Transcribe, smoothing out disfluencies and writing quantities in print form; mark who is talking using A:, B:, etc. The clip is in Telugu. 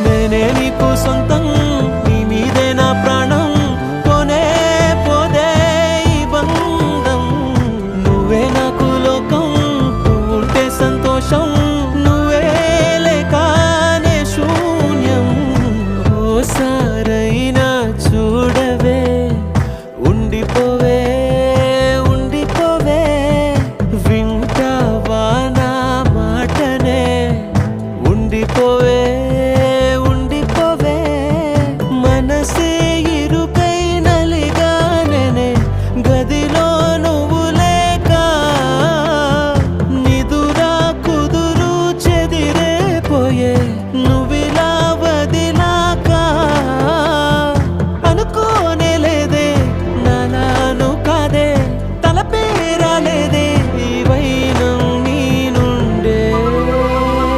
A: నేనే నీకు సొంతం, నీ మీదే నా ప్రాణం, కొనే పోదే ఈ బంధం. నువ్వే నాకు లోకం, నువ్వు ఉంటే సంతోషం, నువ్వే లేకానే శూన్యం. ఓసారైనా చూడవే, ఉండిపోవే ఉండిపోవే, వింటావా నా మాటనే, ఉండిపోవే